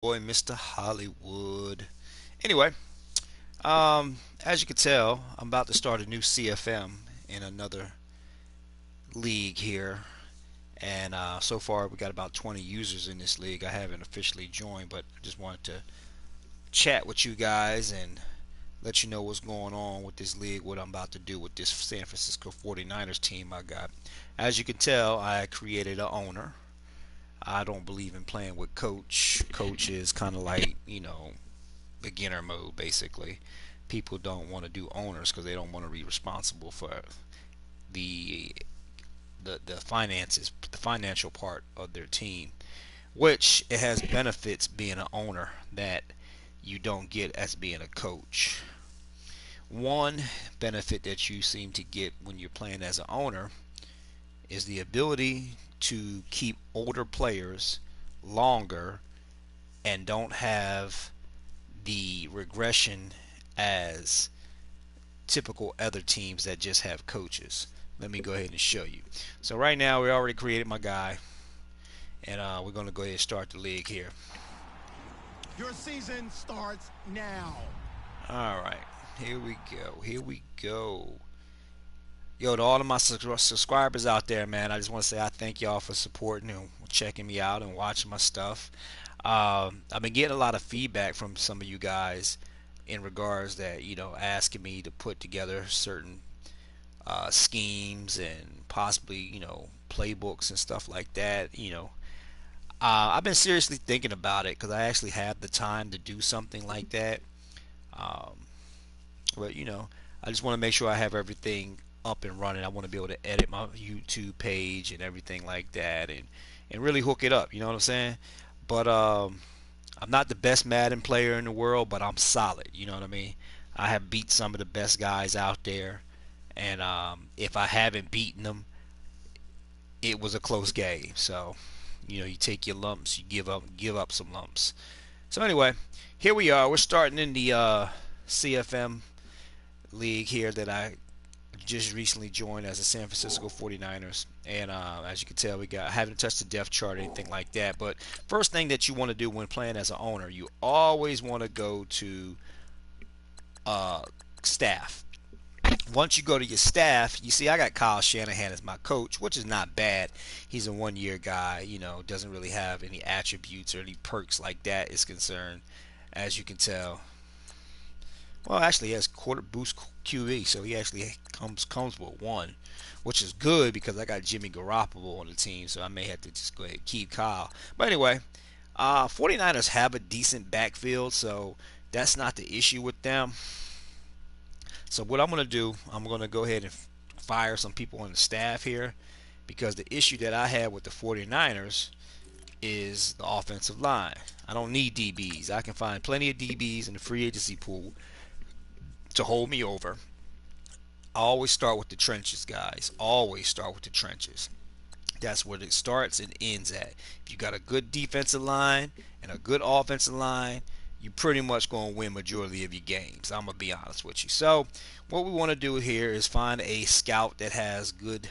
boy, Mr. Hollywood. Anyway, as you can tell, I'm about to start a new CFM in another league here, and so far we got about 20 users in this league. I haven't officially joined, but I just wanted to chat with you guys and let you know what's going on with this league, what I'm about to do with this San Francisco 49ers team I got. As you can tell, I created an owner. I don't believe in playing with coach. Coach is kind of like, beginner mode basically. People don't want to do owners because they don't want to be responsible for the the finances, the financial part of their team, which it has benefits being an owner that you don't get as being a coach. One benefit that you seem to get when you're playing as an owner is the ability to keep older players longer and don't have the regression as typical other teams that just have coaches. Let me go ahead and show you. So right now we already created my guy, and we're going to go ahead and start the league here. Your season starts now. All right, here we go. Here we go. Yo, to all of my subscribers out there, man, I just want to say I thank y'all for supporting and checking me out and watching my stuff. I've been getting a lot of feedback from some of you guys in regards that asking me to put together certain schemes and possibly playbooks and stuff like that. I've been seriously thinking about it because I actually have the time to do something like that. Um, but I just want to make sure I have everything up and running. I want to be able to edit my YouTube page and everything like that, and really hook it up. You know what I'm saying? But I'm not the best Madden player in the world, but I'm solid. You know what I mean? I have beat some of the best guys out there, and if I haven't beaten them, it was a close game. So, you take your lumps, you give up some lumps. So anyway, here we are. We're starting in the CFM league here that I just recently joined as a San Francisco 49ers. And as you can tell, I haven't touched the depth chart or anything like that. But first thing that you want to do when playing as an owner, you always want to go to uh, staff. Once you go to your staff, you see I got Kyle Shanahan as my coach, which is not bad. He's a 1 year guy, doesn't really have any attributes or any perks like that is concerned, as you can tell. Well, actually, he has quarter boost QB, so he actually comes with one, which is good because I got Jimmy Garoppolo on the team, so I may have to just go ahead and keep Kyle. But anyway, 49ers have a decent backfield, so that's not the issue with them. So what I'm going to do, I'm going to go ahead and fire some people on the staff here because the issue that I had with the 49ers is the offensive line. I don't need DBs. I can find plenty of DBs in the free agency pool to hold me over. I always start with the trenches, guys. Always start with the trenches. That's where it starts and ends at. If you got a good defensive line and a good offensive line, you pretty much gonna win majority of your games. I'm gonna be honest with you. So what we want to do here is find a scout that has good.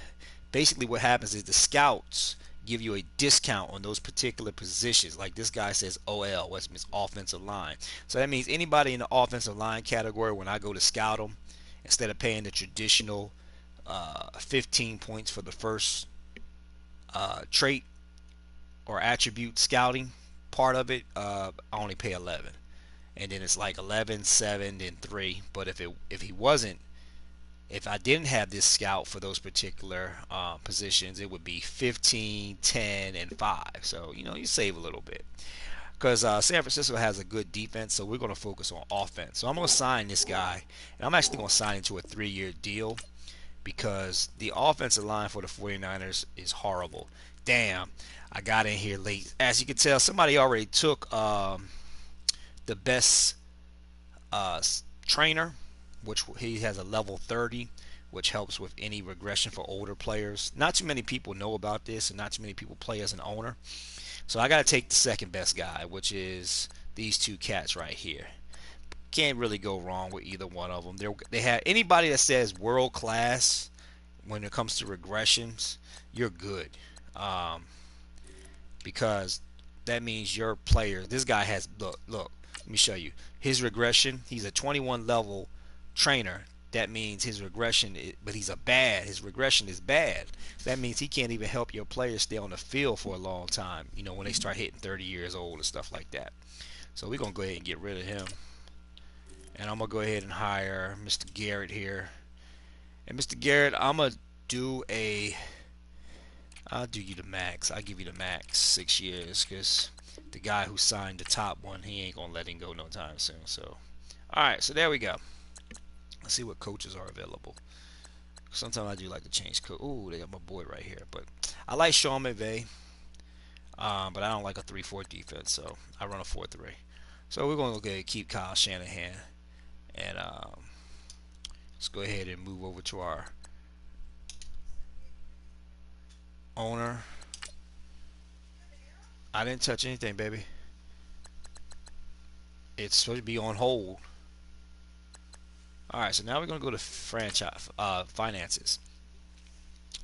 Basically, what happens is the scouts give you a discount on those particular positions. Like this guy says OL, which means offensive line. So that means anybody in the offensive line category, when I go to scout them, instead of paying the traditional 15 points for the first trait or attribute scouting part of it, I only pay 11, and then it's like 11, 7, then 3. But if I didn't have this scout for those particular positions, it would be 15, 10, and 5. So you save a little bit because San Francisco has a good defense, so we're going to focus on offense. So I'm going to sign this guy, and I'm actually going to sign into a 3-year deal because the offensive line for the 49ers is horrible. Damn, I got in here late. As you can tell, somebody already took the best uh, trainer, which he has a level 30, which helps with any regression for older players. Not too many people know about this, and not too many people play as an owner. So I got to take the second best guy, which is these two cats right here. Can't really go wrong with either one of them. They have anybody that says world class when it comes to regressions, you're good, because that means your player, this guy has, look, let me show you his regression. He's a 21 level trainer. That means his regression but he's a bad, his regression is bad. That means he can't even help your players stay on the field for a long time, when they start hitting 30 years old and stuff like that. So we're going to go ahead and get rid of him, and I'm going to go ahead and hire Mr. Garrett here. And Mr. Garrett, I'll do you the max. I'll give you the max 6 years, because the guy who signed the top one, he ain't gonna let him go no time soon. So, all right, so there we go. Let's see what coaches are available. Sometimes I do like to change coach. Ooh, they got my boy right here, but I like Sean McVay, but I don't like a 3-4 defense, so I run a 4-3. So we're gonna go ahead and keep Kyle Shanahan, and let's go ahead and move over to our owner. I didn't touch anything, baby. It's supposed to be on hold. All right, so now we're going to go to franchise finances.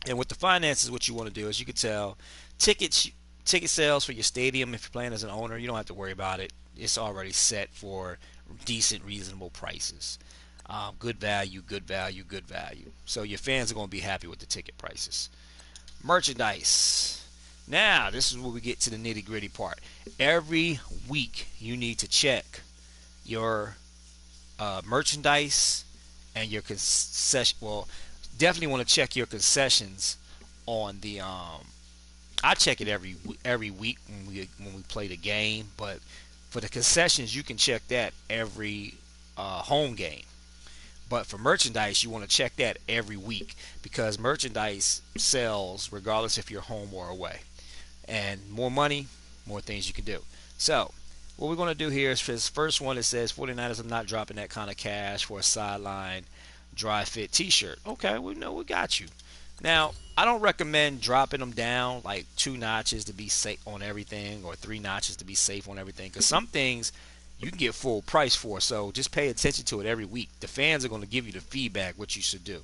And with the finances, what you want to do is, you can tell ticket sales for your stadium. If you're playing as an owner, you don't have to worry about it. It's already set for decent, reasonable prices. Good value, good value, good value. So your fans are going to be happy with the ticket prices. Merchandise. Now, this is where we get to the nitty gritty part. Every week, you need to check your merchandise and your concession. Well, definitely want to check your concessions on the. I check it every week when we play the game, but for the concessions, you can check that every home game. But for merchandise, you want to check that every week, because merchandise sells regardless if you're home or away. And more money, more things you can do. So, what we're going to do here is, for this first one, it says 49ers are not dropping that kind of cash for a sideline dry fit t-shirt. Okay, we know, we got you. Now, I don't recommend dropping them down like 2 notches to be safe on everything, or 3 notches to be safe on everything, because some things you can get full price for. So just pay attention to it every week. The fans are going to give you the feedback what you should do.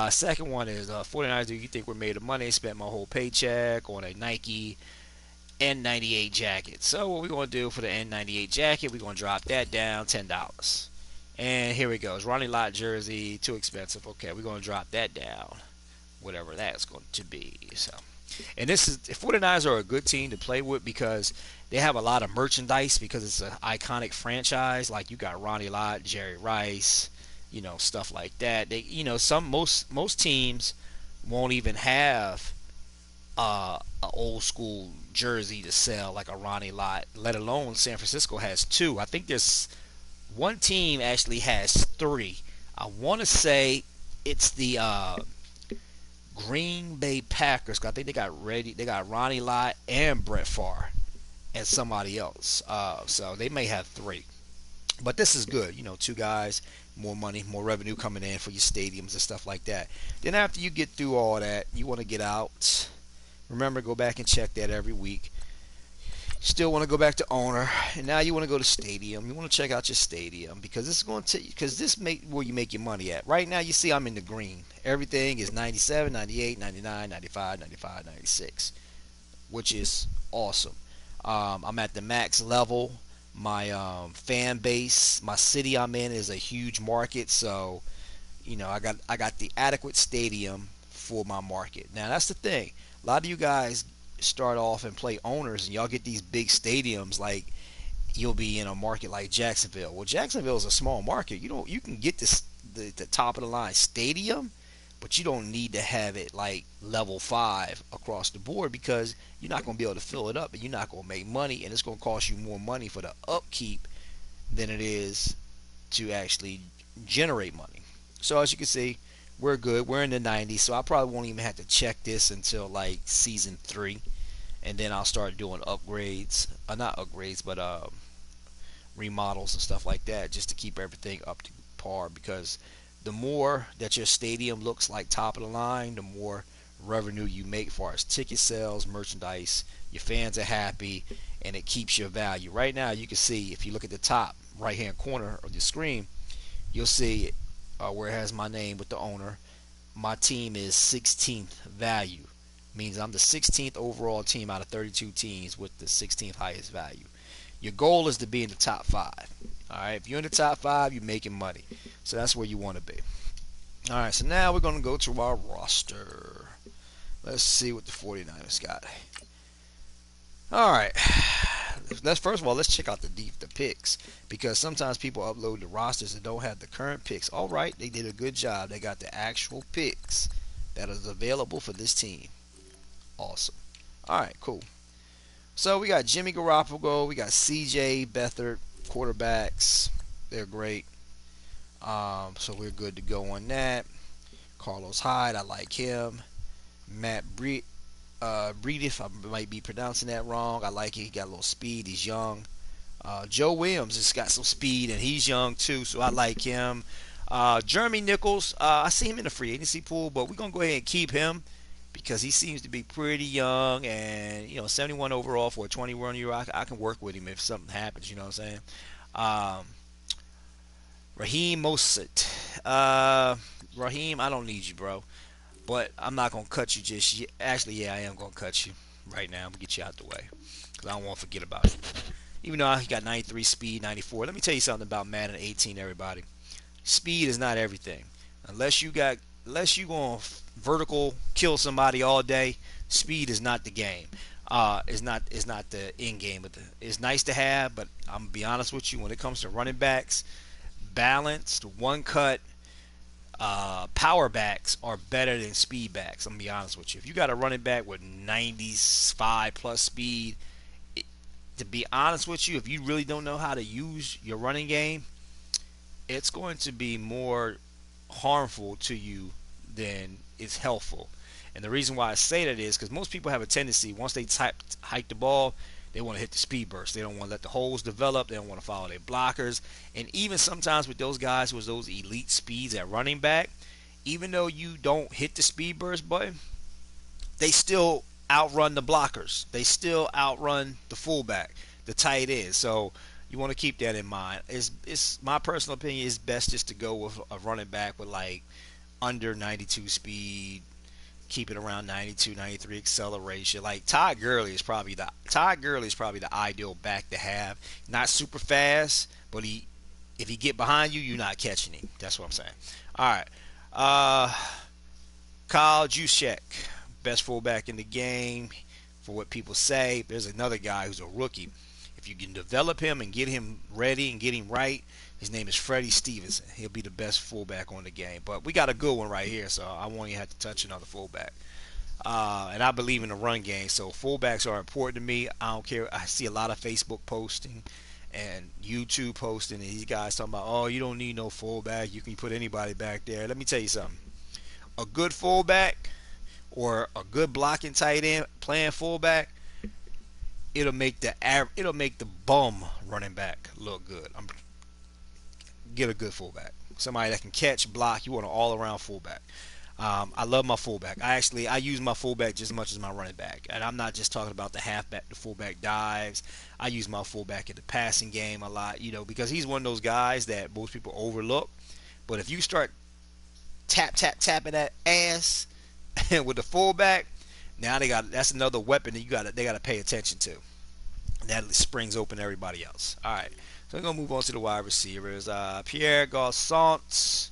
Second one is 49ers, do you think we're made of money? Spent my whole paycheck on a Nike N98 jacket. So what we're going to do for the N98 jacket, we're going to drop that down $10. And here it goes. Ronnie Lott jersey, too expensive. Okay, we're going to drop that down, whatever that's going to be. So, and this is, 49ers are a good team to play with, because they have a lot of merchandise, because it's an iconic franchise. Like, you got Ronnie Lott, Jerry Rice, stuff like that. They, most teams won't even have an old school jersey to sell like a Ronnie Lott, let alone San Francisco has 2. I think there's one team actually has 3. I want to say it's the Green Bay Packers. I think they got Ronnie Lott and Brett Favre and somebody else. So they may have 3. But this is good. 2 guys, more money, more revenue coming in for your stadiums and stuff like that. Then after you get through all that, you want to get out. Remember, go back and check that every week. Still want to go back to owner, and now you want to go to stadium. You want to check out your stadium, because this is going to, because this make where you make your money at. Right now, you see I'm in the green. Everything is 97, 98, 99, 95, 95, 96, which is awesome. I'm at the max level. My fan base, my city I'm in is a huge market, so I got the adequate stadium for my market. Now that's the thing. A lot of you guys start off and play owners, and y'all get these big stadiums, like you'll be in a market like Jacksonville. Well, Jacksonville is a small market. You can get this the top of the line stadium, but you don't need to have it like level 5 across the board, because you're not going to be able to fill it up, and you're not going to make money, and it's going to cost you more money for the upkeep than it is to actually generate money. So as you can see, we're good. We're in the 90s, so I probably won't even have to check this until like season 3, and then I'll start doing upgrades. Not upgrades, but remodels and stuff like that, just to keep everything up to par, because the more that your stadium looks like top of the line, the more revenue you make as far as ticket sales, merchandise. Your fans are happy, and it keeps your value. Right now, you can see, if you look at the top right hand corner of the screen, you'll see where it has my name with the owner. My team is 16th value. Means I'm the 16th overall team out of 32 teams with the 16th highest value. Your goal is to be in the top five. All right, if you're in the top five, you're making money. So that's where you want to be. All right, so now we're going to go to our roster. Let's see what the 49ers got. All right, let's first of all let's check out the picks, because sometimes people upload the rosters and don't have the current picks. All right, they did a good job. They got the actual picks that is available for this team. Awesome. All right, cool. So we got Jimmy Garoppolo, we got C.J. Beathard, quarterbacks. They're great. So we're good to go on that. Carlos Hyde, I like him. Matt Breedif, I might be pronouncing that wrong. I like it. He got a little speed. He's young. Joe Williams has got some speed, and he's young too, so I like him. Jeremy Nichols, I see him in the free agency pool, but we're gonna go ahead and keep him because he seems to be pretty young, and 71 overall for a 21-year. I can work with him if something happens. You know what I'm saying? Um, Raheem Mostert. Raheem, I don't need you, bro. But I'm not gonna cut you just yet. Actually, yeah, I am gonna cut you right now. I'm gonna get you out the way because I don't want to forget about you. Even though he got 93 speed, 94. Let me tell you something about Madden 18, everybody. Speed is not everything. Unless you going vertical kill somebody all day, speed is not the game. It's not the end game. It's nice to have, but I'm gonna be honest with you. When it comes to running backs, balanced, one cut, power backs are better than speed backs. I'm gonna be honest with you. If you got a running back with 95 plus speed, to be honest with you, if you really don't know how to use your running game, it's going to be more harmful to you than it's helpful. And the reason why I say that is because most people have a tendency, once they hike the ball, they want to hit the speed burst. They don't want to let the holes develop. They don't want to follow their blockers. And even sometimes with those guys with those elite speeds at running back, even though you don't hit the speed burst button, they still outrun the blockers. They still outrun the fullback, the tight end. So you want to keep that in mind. It's my personal opinion. It's best just to go with a running back with like under 92 speed, keep it around 92, 93 acceleration. Like Todd Gurley is probably the ideal back to have. Not super fast, but if he get behind you, you're not catching him. That's what I'm saying. All right. Uh, Kyle Juszczyk, best fullback in the game, for what people say. There's another guy who's a rookie. If you can develop him and get him ready and get him right, his name is Freddie Stevenson. He'll be the best fullback on the game. But we got a good one right here, so I won't even have to touch another fullback. And I believe in the run game, so fullbacks are important to me. I don't care. I see a lot of Facebook posting and YouTube posting, and these guys talking about, oh, you don't need no fullback. You can put anybody back there. Let me tell you something. A good fullback or a good blocking tight end playing fullback, it'll make the bum running back look good. Get a good fullback, somebody that can catch, block. You want an all-around fullback. I love my fullback. I use my fullback just as much as my running back, and I'm not just talking about the halfback, the fullback dives. I use my fullback in the passing game a lot, because he's one of those guys that most people overlook. But if you start tapping that ass with the fullback, now that's another weapon that they got to pay attention to. That springs open everybody else. All right, so we're gonna move on to the wide receivers. Pierre Garçon.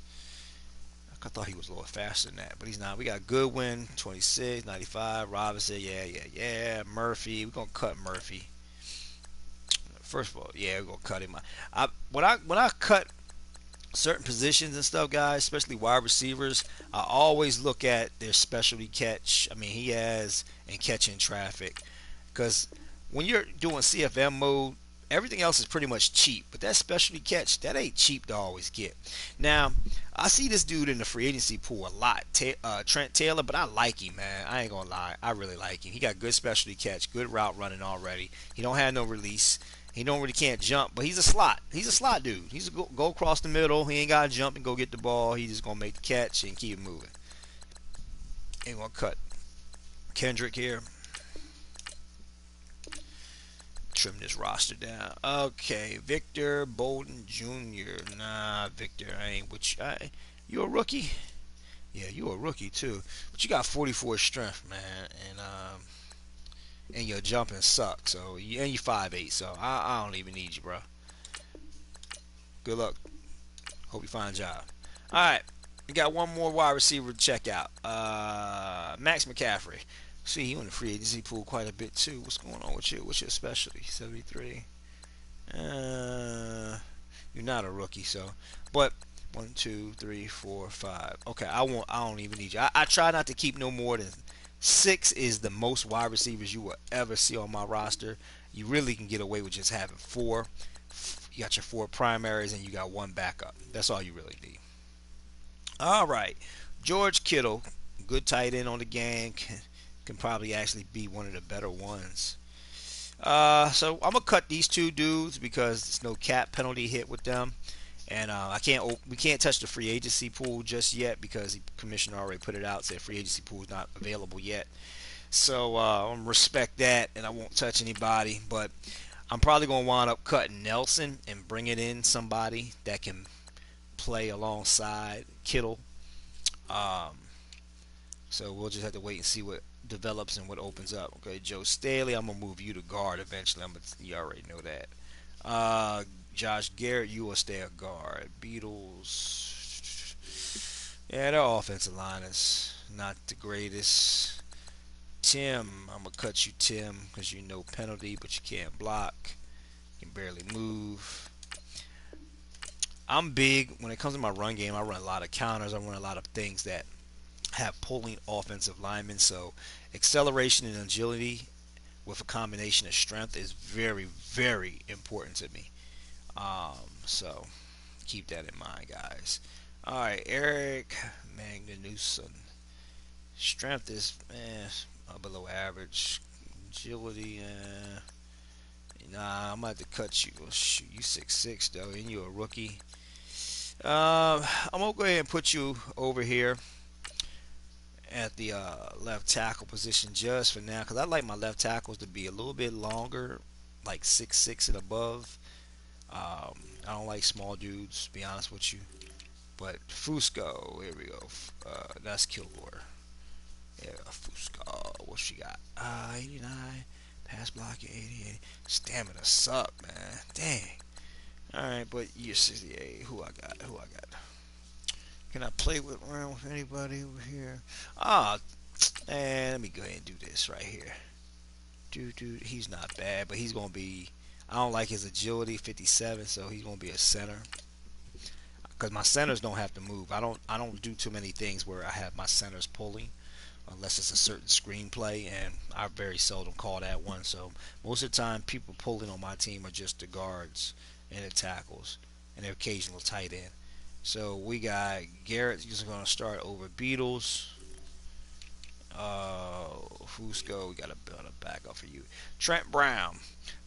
I thought he was a little faster than that, but he's not. We got Goodwin, 26, 95. Robinson, yeah. Murphy, we're gonna cut Murphy. First of all, yeah, we're gonna cut him. When I cut certain positions and stuff, guys, especially wide receivers, I always look at their specialty catch. I mean, he has and catching traffic, because when you're doing CFM mode, everything else is pretty much cheap, but that specialty catch, that ain't cheap to always get. Now, I see this dude in the free agency pool a lot, Trent Taylor, but I like him, man. I ain't gonna lie, I really like him. He got good specialty catch, good route running already. He don't have no release. He don't really can't jump, but he's a slot. He's a slot dude. He's a go across the middle. He ain't gotta jump and go get the ball. He's just gonna make the catch and keep it moving. Ain't gonna cut Kendrick here. Trim this roster down. Okay, Victor Bolden Jr. Nah, Victor, I ain't with you. You a rookie? Yeah, you a rookie too, but you got 44 strength, man, and your jumping sucks. So and you 5'8", so I don't even need you, bro. Good luck. Hope you find a job. All right, we got one more wide receiver to check out. Max McCaffrey. See, he on the free agency pool quite a bit too. What's going on with you? What's your specialty? 73. Uh, you're not a rookie, so. But 1, 2, 3, 4, 5. Okay, I won't. I don't even need you. I try not to keep no more than six. Is the most wide receivers you will ever see on my roster. You really can get away with just having four. You got your four primaries and you got one backup. That's all you really need. All right, George Kittle, good tight end on the game, can probably actually be one of the better ones. So I'm gonna cut these two dudes because there's no cap penalty hit with them, and I can't. We can't touch the free agency pool just yet because the commissioner already put it out. Said free agency pool is not available yet. So I'm gonna respect that, and I won't touch anybody. But I'm probably gonna wind up cutting Nelson and bringing in somebody that can play alongside Kittle. Um, so we'll just have to wait and see what develops and what opens up. Okay, Joe Staley, I'm gonna move you to guard eventually. You already know that. Josh Garrett, you will stay a guard. Beatles, yeah, their offensive line is not the greatest. Tim, I'm gonna cut you, Tim, because you know penalty, but you can't block. You can barely move. I'm big when it comes to my run game. I run a lot of counters. I run a lot of things that have pulling offensive linemen. So acceleration and agility with a combination of strength is very, very important to me. So keep that in mind, guys. All right, Eric Magnuson. Strength is below average. Agility, nah, I'm about to cut you. Oh, shoot, you 6'6" though, and you're a rookie. I'm gonna go ahead and put you over here at the left tackle position just for now, because I like my left tackles to be a little bit longer, like 6'6" and above. I don't like small dudes, to be honest with you. But Fusco, here we go. That's Kilgore. Yeah, Fusco. What she got? 89. Pass blocking, 88. Stamina suck, man. Dang. Alright, but you're 68. Who I got? Who I got? Can I play around with anybody over here? Ah, and let me go ahead and do this right here. Dude, he's not bad, but he's gonna be. I don't like his agility, 57, so he's gonna be a center. Because my centers don't have to move. I don't do too many things where I have my centers pulling, unless it's a certain screenplay, and I very seldom call that one. So most of the time, people pulling on my team are just the guards and the tackles and the occasional tight end. So we got Garrett just going to start over Beatles. Fusco, we got to build a backup for you. Trent Brown.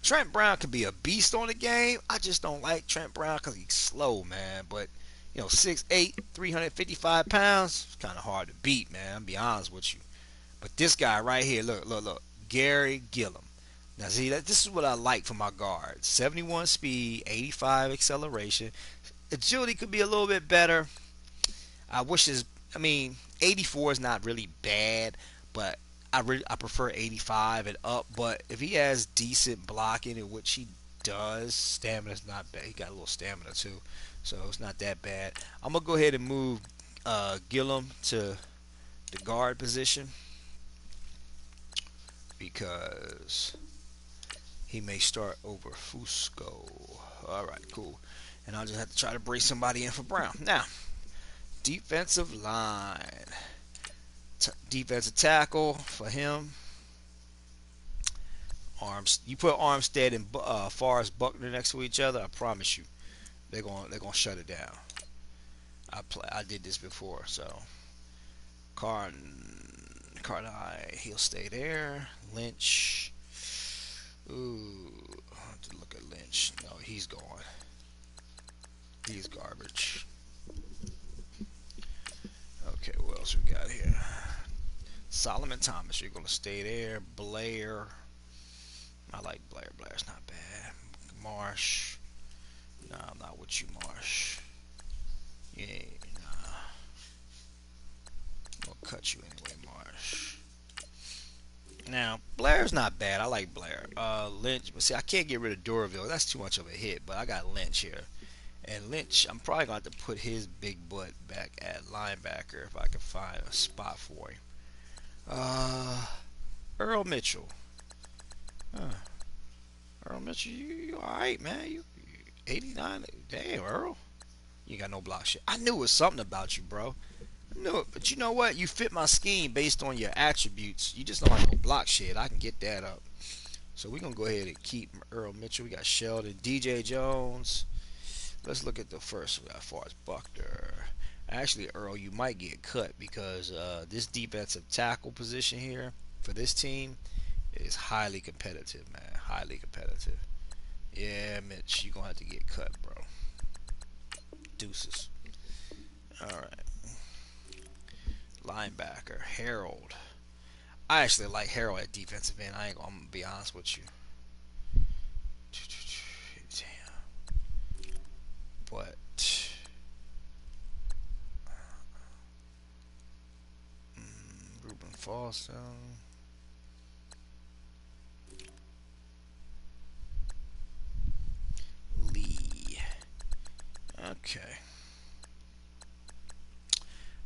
Trent Brown could be a beast on the game. I just don't like Trent Brown because he's slow, man. But, 6'8", 355 pounds, it's kind of hard to beat, man. I'll be honest with you. But this guy right here, look. Gary Gillum. Now, see, this is what I like from my guards. 71 speed, 85 acceleration. Agility could be a little bit better. I wish his, 84 is not really bad, but I prefer 85 and up. But if he has decent blocking, in which he does, stamina's not bad. He got a little stamina too, so it's not that bad. I'm gonna go ahead and move Gillum to the guard position because he may start over Fusco. All right, cool. And I'll just have to try to bring somebody in for Brown. Now, defensive line. Defensive tackle for him. Arms. You put Armstead and Forrest Buckner next to each other, I promise you, they're gonna shut it down. I did this before, so Carnine, he'll stay there. Lynch. Ooh, I have to look at Lynch. No, he's gone. He's garbage. Okay, what else we got here? Solomon Thomas, you're gonna stay there. Blair, I like Blair. Blair's not bad. Marsh, nah, I'm not with you, Marsh. Yeah, nah. cut you anyway, Marsh. Now, Blair's not bad. I like Blair. Lynch, but see, I can't get rid of Doraville. That's too much of a hit. But I got Lynch here. And Lynch, I'm probably going to have to put his big butt back at linebacker if I can find a spot for him. Earl Mitchell. Huh. Earl Mitchell, you alright, man. You 89. Damn, Earl. You got no block shit. I knew it was something about you, bro. I knew it. But you know what? You fit my scheme based on your attributes. You just don't have no block shit. I can get that up. So we're going to go ahead and keep Earl Mitchell. We got Sheldon, DJ Jones. Let's look at the first one as far as Buckner. Actually, Earl, you might get cut because this defensive tackle position here for this team is highly competitive, man. Highly competitive. Yeah, Mitch, you're going to have to get cut, bro. Deuces. All right. Linebacker, Harold. I actually like Harold at defensive end. I'm going to be honest with you. Damn. But Ruben Foster. Lee. Okay.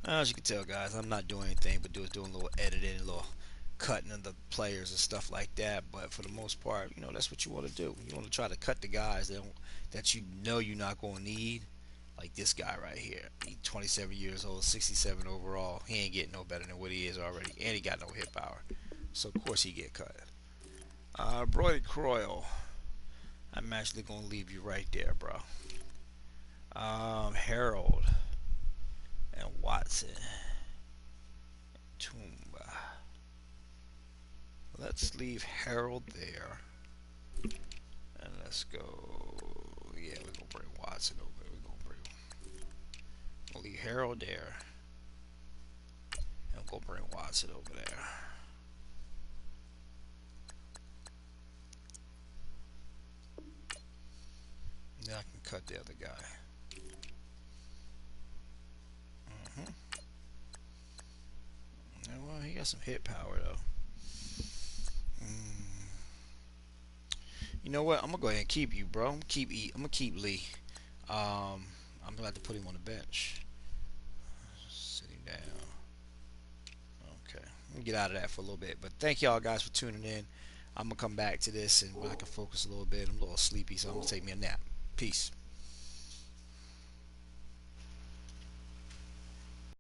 As you can tell, guys, I'm not doing anything but doing a little editing, a little cutting of the players and stuff like that. But for the most part, that's what you want to do. You want to try to cut the guys that you know you're not going to need. Like this guy right here. He's 27 years old, 67 overall. He ain't getting no better than what he is already. And he got no hit power. So, of course, he get cut. Brody Croyle. I'm actually going to leave you right there, bro. Harold. And Watson. Tumba. Let's leave Harold there. And let's go. Yeah, we're going to bring Watson over. We'll leave Harold there. And we'll go bring Watson over there. Now I can cut the other guy. Well, he got some hit power though. You know what? I'm gonna go ahead and keep you, bro. I'm gonna keep Lee. I'm gonna have to put him on the bench. Sitting down. Okay. I'm gonna get out of that for a little bit. But thank y'all guys for tuning in. I'm gonna come back to this and when I can focus a little bit. I'm a little sleepy, so I'm gonna take me a nap. Peace.